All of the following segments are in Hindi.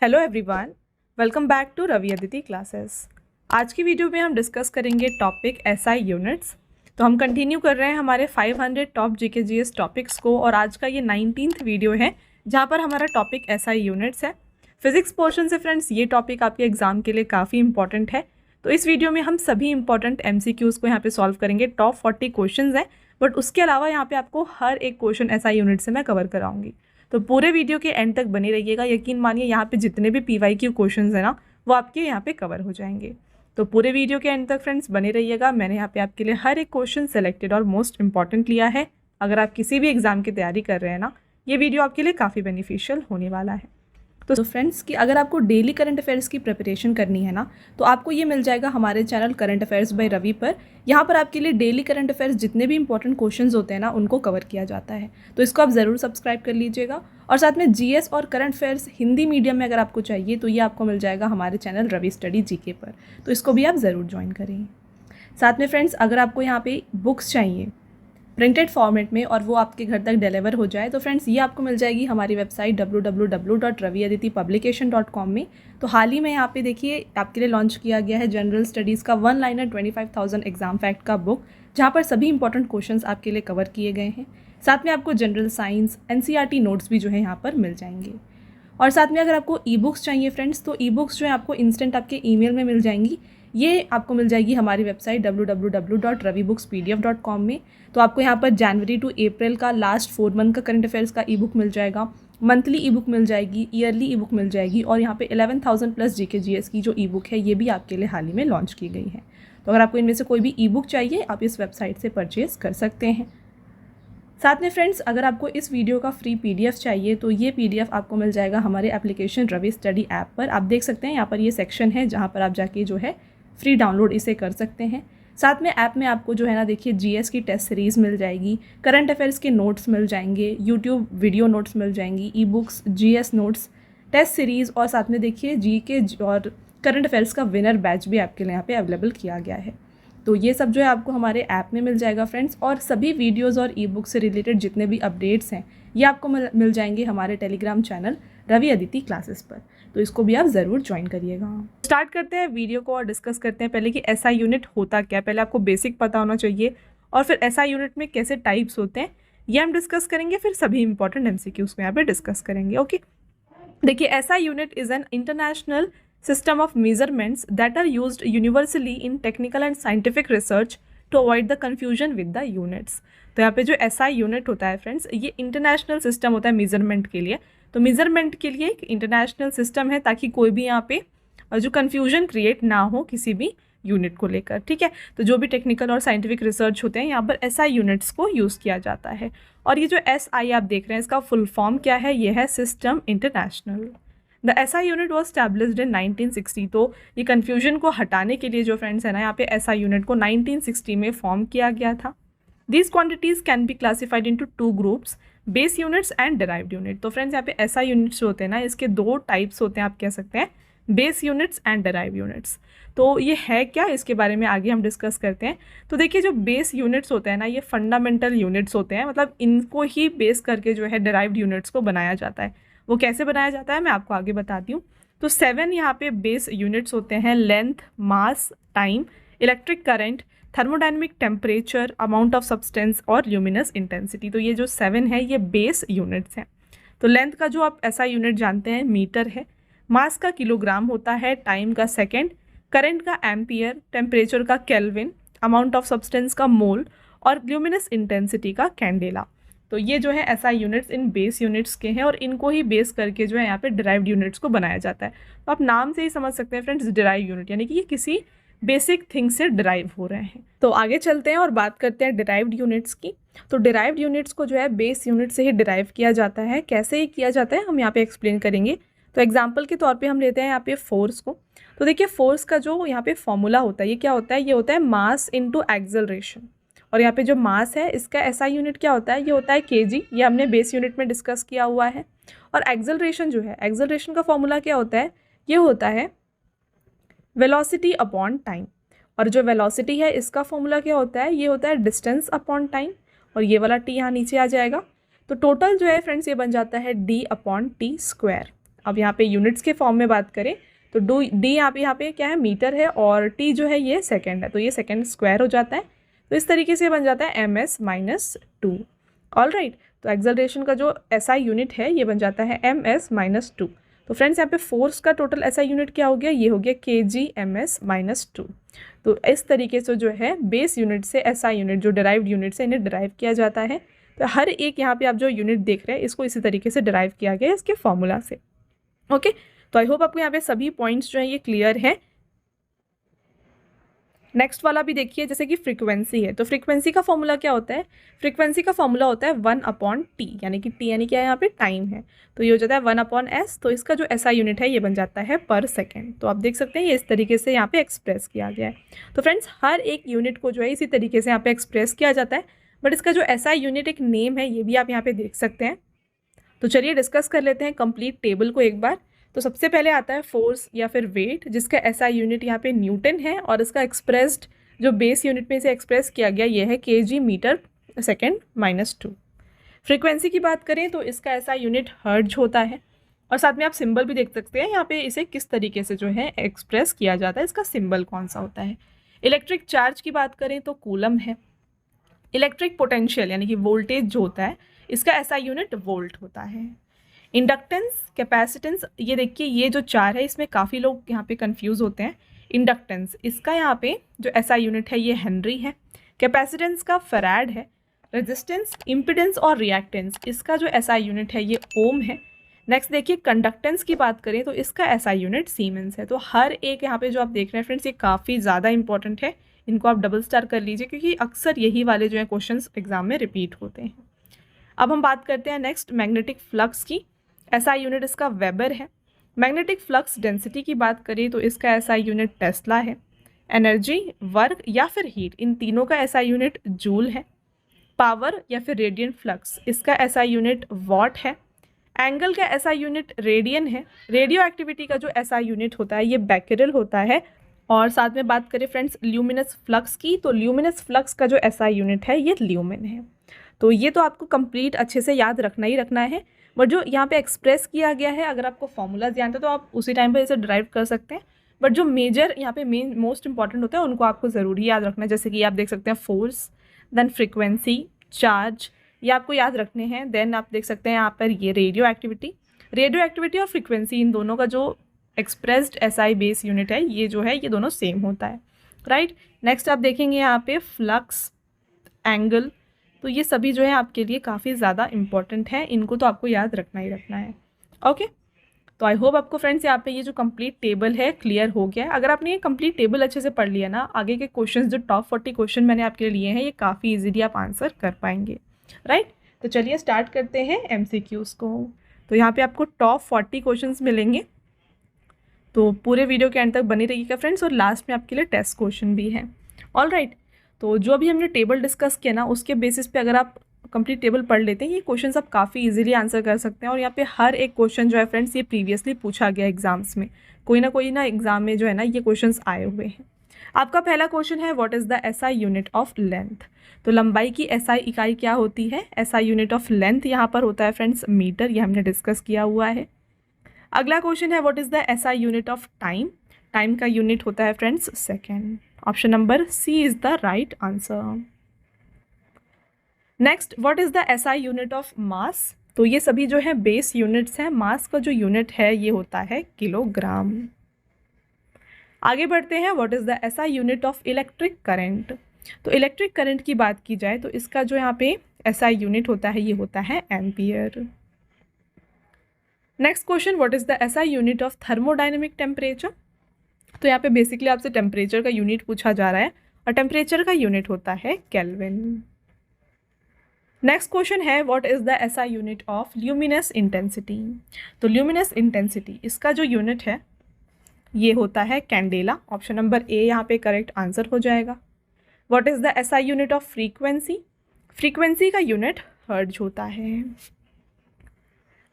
Hello everyone, welcome back to Ravi Aditi classes. आज की वीडियो में हम डिस्कस करेंगे टॉपिक एसआई यूनिट्स। तो हम कंटिन्यू कर रहे हैं हमारे 500 टॉप जीके जीएस टॉपिक्स को और आज का ये 19th वीडियो है जहाँ पर हमारा टॉपिक एसआई यूनिट्स है। फिजिक्स पोर्शन से फ्रेंड्स ये टॉपिक आपके एग्जाम के लिए काफ़ी इंपॉर्टेंट है। तो इस वीडियो में हम सभी इंपॉर्टेंट MCQs को यहाँ पे सॉल्व करेंगे। टॉप 40 क्वेश्चन हैं, बट उसके अलावा यहाँ पे आपको हर एक क्वेश्चन एसआई यूनिट से मैं कवर कराऊंगी। तो पूरे वीडियो के एंड तक बने रहिएगा। यकीन मानिए यहाँ पे जितने भी PYQ क्वेश्चंस हैं ना वो आपके यहाँ पे कवर हो जाएंगे। तो पूरे वीडियो के एंड तक फ्रेंड्स बने रहिएगा। मैंने यहाँ पे आपके लिए हर एक क्वेश्चन सेलेक्टेड और मोस्ट इंपॉर्टेंट लिया है। अगर आप किसी भी एग्जाम की तैयारी कर रहे हैं ना, ये वीडियो आपके लिए काफ़ी बेनिफिशियल होने वाला है। तो फ्रेंड्स कि अगर आपको डेली करंट अफेयर्स की प्रिपरेशन करनी है ना, तो आपको ये मिल जाएगा हमारे channel current affairs by Ravi पर। यहाँ पर आपके लिए डेली करंट अफेयर्स जितने भी इंपॉर्टेंट क्वेश्चंस होते हैं ना उनको कवर किया जाता है। तो इसको आप ज़रूर सब्सक्राइब कर लीजिएगा। और साथ में GS और करंट अफेयर्स हिंदी मीडियम में अगर आपको चाहिए तो ये आपको मिल जाएगा हमारे चैनल रवि स्टडी GK पर। तो इसको भी आप ज़रूर ज्वाइन करें। साथ में फ्रेंड्स अगर आपको यहाँ पे बुक्स चाहिए प्रिंटेड फॉर्मेट में और वो आपके घर तक डिलीवर हो जाए तो फ्रेंड्स ये आपको मिल जाएगी हमारी वेबसाइट www.raviaditipublication.com में। तो हाल ही में यहाँ पे देखिए आपके लिए लॉन्च किया गया है जनरल स्टडीज़ का 1 लाइनर 25,000 एग्जाम फैक्ट का बुक, जहाँ पर सभी इंपॉर्टेंट क्वेश्चंस आपके लिए कवर किए गए हैं। साथ में आपको जनरल साइंस NCERT नोट्स भी जो है यहाँ पर मिल जाएंगे। और साथ में अगर आपको ई बुक्स चाहिए फ्रेंड्स, तो ई बुक्स जो है आपको इंस्टेंट आपके ईमेल में मिल जाएंगी। ये आपको मिल जाएगी हमारी वेबसाइट www.ravibooks.pdf.com में। तो आपको यहाँ पर जनवरी टू अप्रैल का लास्ट 4 मंथ का करंट अफेयर्स का ई बुक मिल जाएगा, मंथली ई बुक मिल जाएगी, ईयरली ई बुक मिल जाएगी और यहाँ पे 11,000 प्लस GK GS की जो ई बुक है ये भी आपके लिए हाल ही में लॉन्च की गई है। तो अगर आपको इनमें से कोई भी ई बुक चाहिए आप इस वेबसाइट से परचेज़ कर सकते हैं। साथ में फ्रेंड्स अगर आपको इस वीडियो का फ्री PDF चाहिए तो ये PDF आपको मिल जाएगा हमारे एप्लीकेशन रवि स्टडी ऐप पर। आप देख सकते हैं यहाँ पर ये सेक्शन है जहाँ पर आप जाके जो है फ्री डाउनलोड इसे कर सकते हैं। साथ में ऐप में आपको जो है ना देखिए GS की टेस्ट सीरीज़ मिल जाएगी, करंट अफेयर्स के नोट्स मिल जाएंगे, YouTube वीडियो नोट्स मिल जाएंगी, e books, GS notes, test series और साथ में देखिए GK और करंट अफेयर्स का विनर बैच भी आपके लिए यहाँ पे अवेलेबल किया गया है। तो ये सब जो है आपको हमारे ऐप में मिल जाएगा फ्रेंड्स। और सभी वीडियोज़ और ई बुक से रिलेटेड जितने भी अपडेट्स हैं ये आपको मिल जाएंगे हमारे Telegram channel Ravi Aditi classes पर। तो इसको भी आप ज़रूर ज्वाइन करिएगा। स्टार्ट करते हैं वीडियो को और डिस्कस करते हैं पहले कि एसआई यूनिट होता क्या। पहले आपको बेसिक पता होना चाहिए और फिर एसआई यूनिट में कैसे टाइप्स होते हैं ये हम डिस्कस करेंगे। फिर सभी इंपॉर्टेंट MCQs को यहाँ पे डिस्कस करेंगे। ओके, देखिए SI unit is an international system of measurements that are used universally in technical and scientific research to avoid the confusion with the units। तो यहाँ पे जो SI यूनिट होता है फ्रेंड्स ये इंटरनेशनल सिस्टम होता है मेजरमेंट के लिए। तो मेजरमेंट के लिए एक इंटरनेशनल सिस्टम है ताकि कोई भी यहाँ पे जो कन्फ्यूजन क्रिएट ना हो किसी भी यूनिट को लेकर। ठीक है, तो जो भी टेक्निकल और साइंटिफिक रिसर्च होते हैं यहाँ पर SI यूनिट्स को यूज़ किया जाता है। और ये जो SI आप देख रहे हैं इसका फुल फॉर्म क्या है, ये है system international. The SI unit was established इन 1960। तो ये कन्फ्यूजन को हटाने के लिए जो फ्रेंड्स है ना यहाँ पे SI यूनिट को 1960 में फॉर्म किया गया था। These quantities can be classified into 2 groups, base units and derived unit. तो फ्रेंड्स यहाँ पे SI यूनिट्स होते हैं ना इसके 2 टाइप्स होते हैं, आप कह सकते हैं base units and derive units. तो ये है क्या, इसके बारे में आगे हम डिस्कस करते हैं। तो देखिए जो बेस यूनिट्स होते हैं ना ये फंडामेंटल यूनिट्स होते हैं, मतलब इनको ही बेस करके जो है डिराइव्ड यूनिट्स को बनाया जाता है। वो कैसे बनाया जाता है मैं आपको आगे बताती हूँ। तो 7 यहाँ पे बेस यूनिट्स होते हैं, length, mass, time, electric current, thermodynamic temperature, amount of substance और ल्यूमिनस इंटेंसिटी। तो ये जो 7 है ये बेस यूनिट्स हैं। तो लेंथ का जो आप SI यूनिट जानते हैं मीटर है, मास का किलोग्राम होता है, टाइम का सेकेंड, करंट का एम्पियर, टेम्परेचर का केल्विन, अमाउंट ऑफ सब्सटेंस का मोल और ल्यूमिनस इंटेंसिटी का कैंडेला। तो ये जो है SI units in base units के हैं और इनको ही बेस करके जो है यहाँ पे डिराइव्ड यूनिट्स को बनाया जाता है। तो आप नाम से ही समझ सकते हैं फ्रेंड्स डिराइव यूनिट यानी कि ये किसी बेसिक थिंग से डिराइव हो रहे हैं। तो आगे चलते हैं और बात करते हैं डिराइव्ड यूनिट्स की। तो डिराइव्ड यूनिट्स को जो है बेस यूनिट से ही डिराइव किया जाता है। कैसे ही किया जाता है हम यहाँ पे एक्सप्लेन करेंगे। तो एग्जाम्पल के तौर पे हम लेते हैं यहाँ पे फोर्स को। तो देखिए फोर्स का जो यहाँ पे फॉर्मूला होता है ये क्या होता है, ये होता है मास इंटू एक्सेलरेशन। और यहाँ पे जो मास है इसका SI यूनिट क्या होता है, ये होता है kg। ये हमने बेस यूनिट में डिस्कस किया हुआ है। और एक्सेलरेशन जो है, एक्सेलरेशन का फॉर्मूला क्या होता है, ये होता है वेलोसिटी अपॉन टाइम। और जो वेलोसिटी है इसका फॉर्मूला क्या होता है, ये होता है डिस्टेंस अपॉन टाइम। और ये वाला t यहाँ नीचे आ जाएगा। तो टोटल जो है फ्रेंड्स ये बन जाता है d/t²। अब यहाँ पे यूनिट्स के फॉर्म में बात करें तो डी यहाँ पे क्या है, मीटर है, और टी जो है ये सेकेंड है, तो ये सेकेंड स्क्वायर हो जाता है। तो इस तरीके से बन जाता है ms-2। ऑल राइट, तो एक्सेलरेशन का जो SI यूनिट है ये बन जाता है ms-2। तो फ्रेंड्स यहाँ पे फोर्स का टोटल SI यूनिट क्या हो गया, ये हो गया kg/ms-2। तो इस तरीके से जो है बेस यूनिट से SI यूनिट, जो डिराइव्ड यूनिट से इन्हें डिराइव किया जाता है। तो हर एक यहाँ पे आप जो यूनिट देख रहे हैं इसको इसी तरीके से डिराइव किया गया है इसके फॉर्मूला से। ओके, तो आई होप आपको यहाँ पे सभी पॉइंट्स जो है ये क्लियर है। नेक्स्ट वाला भी देखिए, जैसे कि फ्रीक्वेंसी है, तो फ्रीक्वेंसी का फॉर्मूला क्या होता है, फ्रीक्वेंसी का फॉर्मूला होता है 1/t, यानी कि t यानी क्या है यहाँ पे टाइम है, तो ये हो जाता है 1/s। तो इसका जो SI यूनिट है ये बन जाता है पर सेकेंड। तो आप देख सकते हैं ये इस तरीके से यहाँ पे एक्सप्रेस किया गया है। तो फ्रेंड्स हर एक यूनिट को जो है इसी तरीके से यहाँ पे एक्सप्रेस किया जाता है, बट इसका जो SI यूनिट एक नेम है ये भी आप यहाँ पे देख सकते हैं। तो चलिए डिस्कस कर लेते हैं कंप्लीट टेबल को एक बार। तो सबसे पहले आता है फोर्स या फिर वेट, जिसका SI यूनिट यहाँ पे न्यूटन है, और इसका एक्सप्रेस्ड जो बेस यूनिट में इसे एक्सप्रेस किया गया ये है kg/s-2। फ्रीक्वेंसी की बात करें तो इसका SI यूनिट हर्ट्ज होता है, और साथ में आप सिंबल भी देख सकते हैं यहाँ पे इसे किस तरीके से जो है एक्सप्रेस किया जाता है, इसका सिंबल कौन सा होता है। इलेक्ट्रिक चार्ज की बात करें तो कूलम है। इलेक्ट्रिक पोटेंशियल यानी कि वोल्टेज जो होता है इसका SI यूनिट वोल्ट होता है। इंडक्टेंस, कैपेसिटेंस, ये देखिए ये जो चार है इसमें काफ़ी लोग यहाँ पे कंफ्यूज होते हैं। इंडक्टेंस इसका यहाँ पे जो SI यूनिट है ये हेनरी है। कैपेसिटेंस का फैराड है। रेजिस्टेंस, इम्पिडेंस और रिएक्टेंस इसका जो SI यूनिट है ये ओम है। नेक्स्ट देखिए कंडक्टेंस की बात करें तो इसका SI यूनिट सीमेंस है। तो हर एक यहाँ पे जो आप देख रहे हैं फ्रेंड्स ये काफ़ी ज़्यादा इंपॉर्टेंट है, इनको आप डबल स्टार कर लीजिए क्योंकि अक्सर यही वाले जो है क्वेश्चंस एग्जाम में रिपीट होते हैं। अब हम बात करते हैं नेक्स्ट मैग्नेटिक फ्लक्स की। SI यूनिट इसका वेबर है। मैग्नेटिक फ्लक्स डेंसिटी की बात करें तो इसका SI यूनिट टेस्ला है। एनर्जी, वर्क या फिर हीट, इन तीनों का SI यूनिट जूल है। पावर या फिर रेडियंट फ्लक्स इसका SI यूनिट वॉट है। एंगल का SI यूनिट रेडियन है। रेडियो एक्टिविटी का जो SI यूनिट होता है ये बैक्यूरेल होता है। और साथ में बात करें फ्रेंड्स ल्यूमिनस फ्लक्स की, तो ल्यूमिनस फ्लक्स का जो SI यूनिट है ये ल्यूमिन है। तो ये तो आपको कंप्लीट अच्छे से याद रखना ही रखना है, बट जो यहाँ पे एक्सप्रेस किया गया है अगर आपको फॉर्मूलाज जानते हैं तो आप उसी टाइम पे इसे ड्राइव कर सकते हैं, बट जो मेजर यहाँ पे मेन मोस्ट इंपॉर्टेंट होता है उनको आपको ज़रूरी याद रखना है। जैसे कि आप देख सकते हैं फोर्स, देन फ्रीक्वेंसी, चार्ज, ये आपको याद रखने हैं। देन आप देख सकते हैं यहाँ पर ये रेडियो एक्टिविटी और फ्रीक्वेंसी, इन दोनों का जो एक्सप्रेस्ड SI बेस यूनिट है ये जो है ये दोनों सेम होता है, राइट। नेक्स्ट आप देखेंगे यहाँ पे फ्लक्स, एंगल, तो ये सभी जो है आपके लिए काफ़ी ज़्यादा इंपॉर्टेंट है, इनको तो आपको याद रखना ही रखना है। ओके, तो आई होप आपको फ्रेंड्स यहाँ पे ये जो कंप्लीट टेबल है क्लियर हो गया है। अगर आपने ये कंप्लीट टेबल अच्छे से पढ़ लिया ना, आगे के क्वेश्चंस जो टॉप 40 क्वेश्चन मैंने आपके लिए लिए हैं ये काफ़ी इजीली आप आंसर कर पाएंगे, राइट। तो चलिए स्टार्ट करते हैं MCQs को। तो यहाँ पे आपको टॉप 40 क्वेश्चंस मिलेंगे, तो पूरे वीडियो के एंड तक बनी रहिएगा फ्रेंड्स, और लास्ट में आपके लिए टेस्ट क्वेश्चन भी है। ऑल राइट, तो जो अभी हमने टेबल डिस्कस किया ना उसके बेसिस पे अगर आप कंप्लीट टेबल पढ़ लेते हैं ये क्वेश्चंस आप काफ़ी इजीली आंसर कर सकते हैं। और यहाँ पे हर एक क्वेश्चन जो है फ्रेंड्स ये प्रीवियसली पूछा गया एग्जाम्स में, कोई ना एग्जाम में जो है ना ये क्वेश्चंस आए हुए हैं। आपका पहला क्वेश्चन है what is the SI unit of length. तो लंबाई की SI इकाई क्या होती है। SI यूनिट ऑफ लेंथ यहाँ पर होता है फ्रेंड्स मीटर, ये हमने डिस्कस किया हुआ है। अगला क्वेश्चन है what is the SI unit of time. Time का यूनिट होता है friends second. Option number C is the right answer. Next what is the SI unit of mass. तो ये सभी जो है बेस यूनिट्स हैं, मास का जो यूनिट है ये होता है किलोग्राम। आगे बढ़ते हैं, what is the SI unit of electric current. तो इलेक्ट्रिक करंट की बात की जाए तो इसका जो यहाँ पे SI यूनिट होता है ये होता है ampere. Next question, what is the SI unit of thermodynamic temperature. तो यहाँ पे बेसिकली आपसे टेम्परेचर का यूनिट पूछा जा रहा है, और टेम्परेचर का यूनिट होता है केल्विन। नेक्स्ट क्वेश्चन है what is the SI unit of luminous intensity. तो ल्यूमिनस इंटेंसिटी इसका जो यूनिट है ये होता है कैंडेला। ऑप्शन नंबर ए यहाँ पे करेक्ट आंसर हो जाएगा। What is the SI unit of frequency. Frequency का यूनिट हर्ट्ज होता है।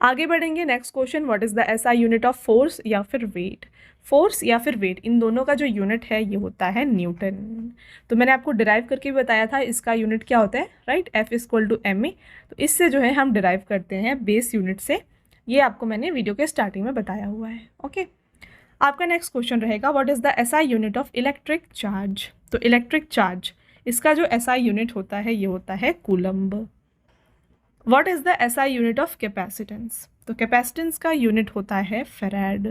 आगे बढ़ेंगे, next question, what is the SI unit of force या फिर वेट। फोर्स या फिर वेट, इन दोनों का जो यूनिट है ये होता है न्यूटन। तो मैंने आपको डिराइव करके भी बताया था इसका यूनिट क्या होता है, राइट, F = ma। तो इससे जो है हम डिराइव करते हैं बेस यूनिट से ये आपको मैंने वीडियो के स्टार्टिंग में बताया हुआ है। ओके, आपका नेक्स्ट क्वेश्चन रहेगा what is the SI unit of electric charge. तो इलेक्ट्रिक चार्ज, इसका जो एसआई यूनिट होता है ये होता है coulomb. What is the SI unit of capacitance. तो कैपेसिटेंस का यूनिट होता है farad.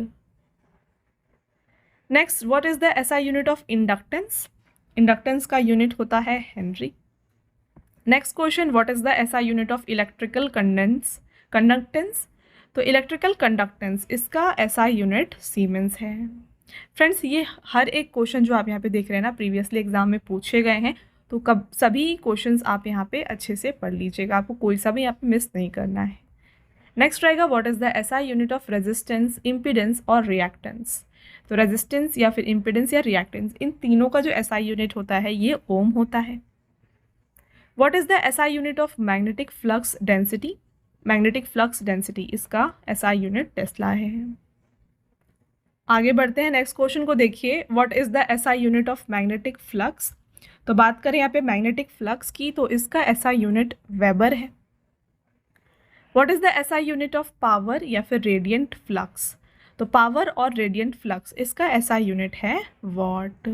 Next, what is the SI unit of inductance. Inductance का यूनिट होता है Henry. Next question, what is the SI unit of electrical conductance. तो इलेक्ट्रिकल कंडक्टेंस, इसका एसआई यूनिट सीमेंस है। फ्रेंड्स, ये हर एक क्वेश्चन जो आप यहाँ पे देख रहे हैं ना प्रीवियसली एग्जाम में पूछे गए हैं, तो कब सभी क्वेश्चंस आप यहाँ पे अच्छे से पढ़ लीजिएगा, आपको कोई सा भी यहाँ पे मिस नहीं करना है। नेक्स्ट रहेगा what is the SI unit of resistance, impedance और रिएक्टेंस। तो रेजिस्टेंस या फिर इम्पीडेंस या रिएक्टेंस, इन तीनों का जो एसआई यूनिट होता है ये ओम होता है। What is the SI unit of magnetic flux density. Magnetic flux density, इसका एसआई यूनिट टेस्ला है। आगे बढ़ते हैं, नेक्स्ट क्वेश्चन को देखिए, what is the SI unit of magnetic flux. तो बात करें यहाँ पे मैग्नेटिक फ्लक्स की, तो इसका एसआई यूनिट वेबर है। What is the SI unit of power या फिर रेडियंट फ्लक्स। तो पावर और रेडियंट फ्लक्स, इसका एसआई यूनिट है वॉट।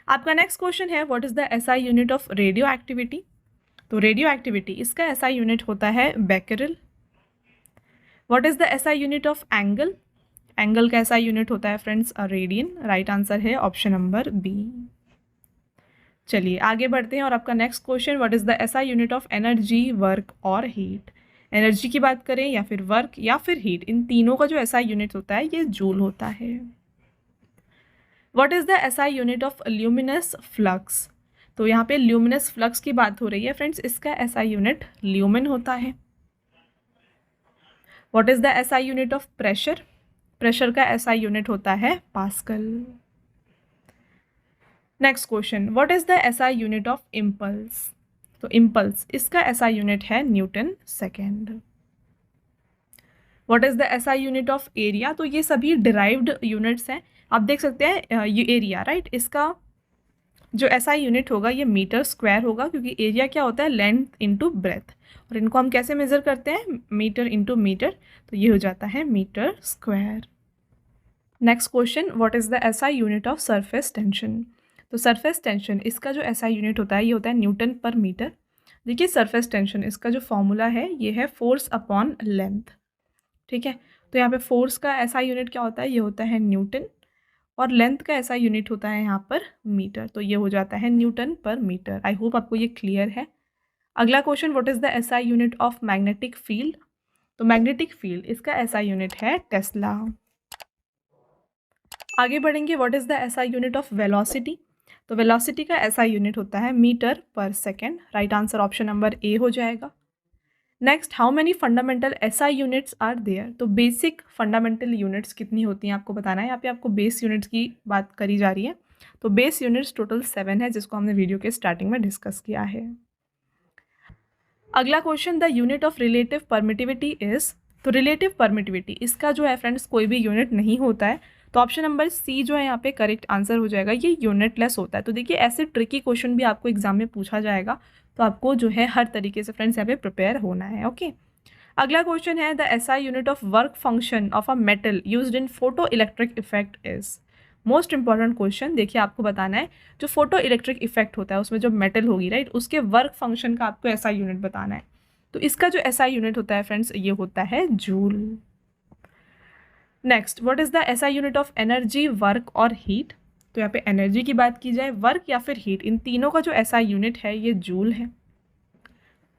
आपका नेक्स्ट क्वेश्चन है what is the SI unit of radio activity. तो रेडियो एक्टिविटी, इसका एसआई यूनिट होता है Becquerel. What is the SI unit of angle. Angle का एसआई यूनिट होता है फ्रेंड्स रेडियन। राइट आंसर है ऑप्शन नंबर बी। चलिए आगे बढ़ते हैं और आपका next question, what is the SI unit of energy, work और हीट। एनर्जी की बात करें या फिर वर्क या फिर हीट, इन तीनों का जो एसआई यूनिट होता है ये जूल होता है। What is the SI unit of luminous flux. तो यहाँ पे ल्यूमिनस फ्लक्स की बात हो रही है फ्रेंड्स, इसका एसआई यूनिट ल्यूमेन होता है। What is the SI unit of pressure. Pressure का एसआई यूनिट होता है pascal. Next question, what is the SI unit of impulse. तो इम्पल्स, इसका एसआई यूनिट है Newton second. What is the SI unit of area. तो ये सभी डिराइव्ड यूनिट्स हैं, आप देख सकते हैं ये एरिया राइट, इसका जो एसआई यूनिट होगा ये मीटर स्क्वायर होगा, क्योंकि एरिया क्या होता है लेंथ इंटू ब्रेथ, और इनको हम कैसे मेज़र करते हैं मीटर इंटू मीटर, तो ये हो जाता है metre square. Next question, what is the SI unit of surface tension. तो सरफेस टेंशन, इसका जो एसआई यूनिट होता है ये होता है न्यूटन पर मीटर। देखिए सरफेस टेंशन, इसका जो फॉर्मूला है ये है फोर्स अपॉन लेंथ। ठीक है, तो यहाँ पे फोर्स का एसआई यूनिट क्या होता है, ये होता है न्यूटन, और लेंथ का एसआई यूनिट होता है यहाँ पर मीटर, तो ये हो जाता है न्यूटन पर मीटर। आई होप आपको ये क्लियर है। अगला question, what is the SI unit of magnetic field. तो मैग्नेटिक फील्ड, इसका एसआई यूनिट है टेस्ला। आगे बढ़ेंगे, what is the SI unit of velocity. तो वेलोसिटी का एसआई यूनिट होता है मीटर पर second. Right answer option number A हो जाएगा। Next, how many fundamental SI units are there. तो बेसिक फंडामेंटल यूनिट्स कितनी होती हैं आपको बताना है। यहाँ पे आपको बेस यूनिट्स की बात करी जा रही है, तो बेस यूनिट्स टोटल 7 है, जिसको हमने वीडियो के स्टार्टिंग में डिस्कस किया है। अगला question, the unit of relative permittivity is. तो रिलेटिव परमिटिविटी, इसका जो है फ्रेंड्स कोई भी यूनिट नहीं होता है, तो ऑप्शन नंबर सी जो है यहाँ पे करेक्ट आंसर हो जाएगा, ये यूनिटलेस होता है। तो देखिए ऐसे ट्रिकी क्वेश्चन भी आपको एग्जाम में पूछा जाएगा, तो आपको जो है हर तरीके से फ्रेंड्स यहाँ पे प्रिपेयर होना है। ओके, अगला क्वेश्चन है the SI unit of work function of a metal used in photo electric effect is. Most important question, देखिए आपको बताना है जो फोटो इलेक्ट्रिक इफेक्ट होता है उसमें जो मेटल होगी राइट, उसके वर्क फंक्शन का आपको एसआई यूनिट बताना है। तो इसका जो एसआई यूनिट होता है फ्रेंड्स ये होता है joule. Next, what is the SI unit of energy, work और हीट। तो यहाँ पे एनर्जी की बात की जाए, वर्क या फिर हीट, इन तीनों का जो एसआई यूनिट है ये जूल है।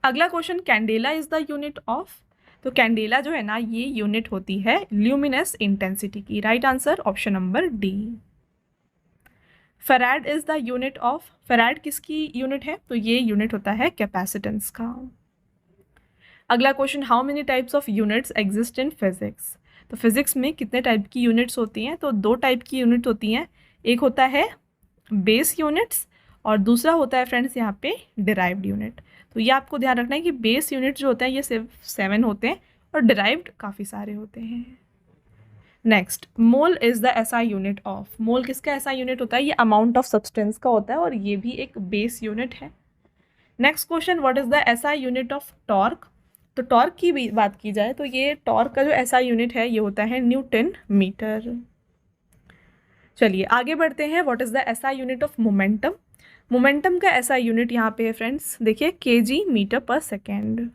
अगला question, candela is the unit of. तो कैंडेला जो है ना ये यूनिट होती है ल्यूमिनस इंटेंसिटी की। Right answer option number D. Farad is the unit of. Farad किसकी यूनिट है, तो ये यूनिट होता है कैपेसिटेंस का। अगला question, how many types of units exist in physics. तो फिजिक्स में कितने टाइप की यूनिट्स होती हैं, तो 2 टाइप की यूनिट होती हैं, एक होता है बेस यूनिट्स और दूसरा होता है फ्रेंड्स यहाँ पे डिराइव्ड यूनिट। तो ये आपको ध्यान रखना है कि बेस यूनिट जो होते हैं ये सिर्फ 7 होते हैं और डिराइव्ड काफ़ी सारे होते हैं। Next, mole is the SI unit of. Mole किसका एसआई यूनिट होता है, ये अमाउंट ऑफ सब्सटेंस का होता है और ये भी एक बेस यूनिट है। Next question, what is the SI unit of torque. तो टॉर्क की भी बात की जाए तो ये टॉर्क का जो एसआई यूनिट है ये होता है न्यूटन मीटर। चलिए आगे बढ़ते हैं। What is the SI unit of momentum? Momentum का एसआई यूनिट यहाँ पे है फ्रेंड्स, देखिए केजी मीटर पर second.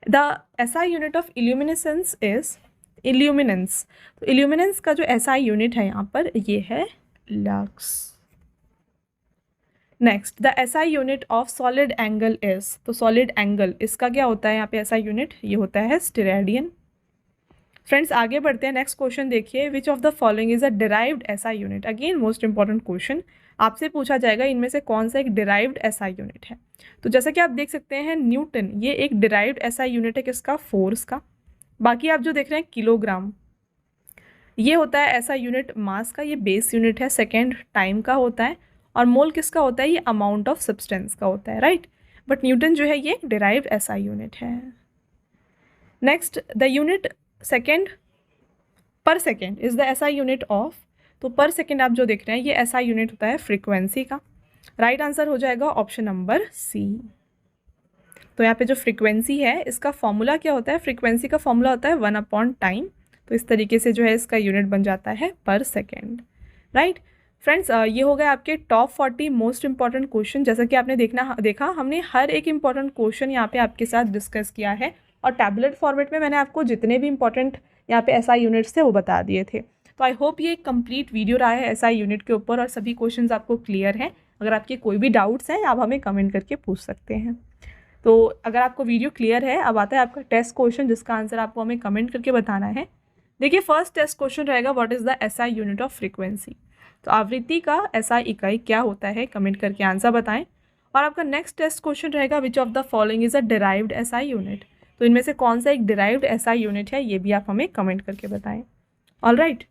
The SI unit of illuminescence is illuminance. तो इल्यूमिनेंस का जो एसआई यूनिट है यहाँ पर ये है lux. Next the SI unit of solid angle is. तो सॉलिड एंगल इसका क्या होता है यहाँ पे एसआई यूनिट? ये होता है स्टेरेडियन। फ्रेंड्स आगे बढ़ते हैं। नेक्स्ट क्वेश्चन देखिए, which of the following is a derived SI unit? Again most important question, आपसे पूछा जाएगा इनमें से कौन सा एक डिराइव्ड एसआई यूनिट है। तो जैसा कि आप देख सकते हैं न्यूटन, ये एक डिराइव्ड एसआई यूनिट है किसका? फोर्स का। बाकी आप जो देख रहे हैं किलोग्राम, ये होता है एसआई यूनिट मास का, ये बेस यूनिट है। सेकेंड टाइम का होता है। और मोल किसका होता है? ये अमाउंट ऑफ सब्सटेंस का होता है, राइट। बट न्यूटन जो है ये डिराइव्ड एसआई यूनिट है। नेक्स्ट द यूनिट सेकेंड पर second is the SI unit of. तो पर सेकेंड आप जो देख रहे हैं ये एसआई यूनिट होता है फ्रीक्वेंसी का। राइट आंसर हो जाएगा ऑप्शन नंबर सी। तो यहाँ पे जो फ्रीक्वेंसी है इसका फॉर्मूला क्या होता है? फ्रीक्वेंसी का फॉर्मूला होता है 1/टाइम। तो इस तरीके से जो है इसका यूनिट बन जाता है पर सेकेंड, राइट। फ्रेंड्स ये हो गया आपके टॉप 40 मोस्ट इंपॉर्टेंट क्वेश्चन। जैसा कि आपने देखा हमने हर एक इंपॉर्टेंट क्वेश्चन यहाँ पे आपके साथ डिस्कस किया है, और टैबलेट फॉर्मेट में मैंने आपको जितने भी इंपॉर्टेंट यहाँ पे एसआई यूनिट्स थे वो बता दिए थे। तो आई होप ये एक कंप्लीट वीडियो रहा है एसआई यूनिट के ऊपर और सभी क्वेश्चंस आपको क्लियर हैं। अगर आपके कोई भी डाउट्स हैं आप हमें कमेंट करके पूछ सकते हैं। तो अगर आपको वीडियो क्लियर है, अब आता है आपका टेस्ट क्वेश्चन जिसका आंसर आपको हमें कमेंट करके बताना है। देखिए फर्स्ट टेस्ट क्वेश्चन रहेगा, what is the SI unit of frequency? तो आवृत्ति का एसआई इकाई क्या होता है? कमेंट करके आंसर बताएं। और आपका नेक्स्ट टेस्ट क्वेश्चन रहेगा, which of the following is a derived SI unit? तो इनमें से कौन सा एक डिराइव्ड एसआई यूनिट है, ये भी आप हमें कमेंट करके बताएं। All right.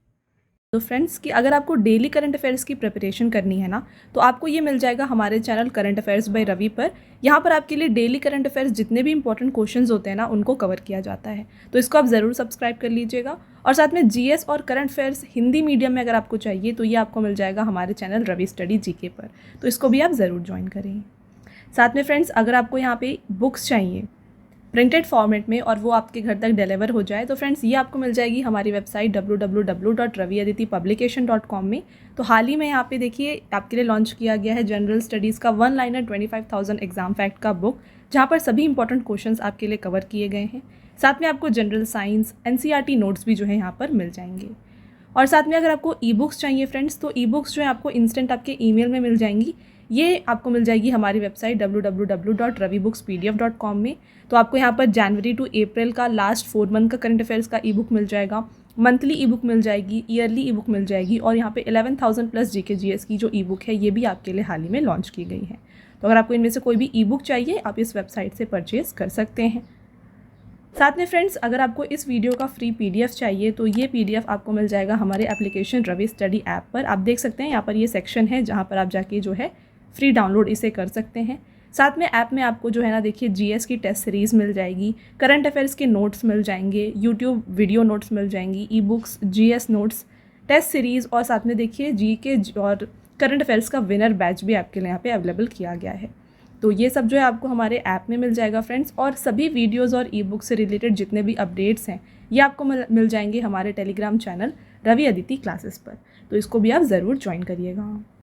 तो फ्रेंड्स कि अगर आपको डेली करंट अफेयर्स की प्रिपरेशन करनी है ना, तो आपको ये मिल जाएगा हमारे channel current affairs by Ravi पर। यहाँ पर आपके लिए डेली करंट अफेयर्स जितने भी इंपॉर्टेंट क्वेश्चंस होते हैं ना उनको कवर किया जाता है। तो इसको आप ज़रूर सब्सक्राइब कर लीजिएगा। और साथ में जीएस और करंट अफेयर्स हिंदी मीडियम में अगर आपको चाहिए तो ये आपको मिल जाएगा हमारे चैनल रवि स्टडी जीके पर। तो इसको भी आप ज़रूर ज्वाइन करें। साथ में फ्रेंड्स अगर आपको यहाँ पे बुक्स चाहिए प्रिंटेड फॉर्मेट में और वो आपके घर तक डिलीवर हो जाए, तो फ्रेंड्स ये आपको मिल जाएगी हमारी वेबसाइट www.raviaditipublication.com में। तो हाल ही में यहाँ पे देखिए आपके लिए लॉन्च किया गया है जनरल स्टडीज़ का 1 लाइनर 25,000 एग्जाम फैक्ट का बुक, जहाँ पर सभी इंपॉर्टेंट क्वेश्चंस आपके लिए कवर किए गए हैं। साथ में आपको जनरल साइंस एनसीईआरटी नोट्स भी जो है यहाँ पर मिल जाएंगे। और साथ में अगर आपको ई बुक्स चाहिए फ्रेंड्स, तो ई बुक्स जो है आपको इंस्टेंट आपके ईमेल में मिल जाएंगी। ये आपको मिल जाएगी हमारी वेबसाइट www.ravibooks.pdf.com में। तो आपको यहाँ पर जनवरी टू अप्रैल का लास्ट 4 मंथ का करंट अफेयर्स का ई बुक मिल जाएगा, मंथली ई बुक मिल जाएगी, ईयरली ई बुक मिल जाएगी, और यहाँ पे 11,000 प्लस जीके जीएस की जो ई बुक है ये भी आपके लिए हाल ही में लॉन्च की गई है। तो अगर आपको इनमें से कोई भी ई बुक चाहिए आप इस वेबसाइट से परचेज़ कर सकते हैं। साथ में फ्रेंड्स अगर आपको इस वीडियो का फ्री पीडीएफ चाहिए तो ये पीडीएफ आपको मिल जाएगा हमारे एप्लीकेशन रवि स्टडी ऐप पर। आप देख सकते हैं यहाँ पर ये सेक्शन है जहाँ पर आप जाके जो है फ्री डाउनलोड इसे कर सकते हैं। साथ में ऐप में आपको जो है ना देखिए जीएस की टेस्ट सीरीज़ मिल जाएगी, करंट अफेयर्स के नोट्स मिल जाएंगे, यूट्यूब वीडियो नोट्स मिल जाएंगी, e books, GS notes, test series, और साथ में देखिए जीके और करंट अफेयर्स का विनर बैच भी आपके लिए यहाँ पे अवेलेबल किया गया है। तो ये सब जो है आपको हमारे ऐप में मिल जाएगा फ्रेंड्स। और सभी वीडियोज़ और ई बुक से रिलेटेड जितने भी अपडेट्स हैं ये आपको मिल जाएंगे हमारे Telegram channel Ravi Aditi classes पर। तो इसको भी आप ज़रूर ज्वाइन करिएगा।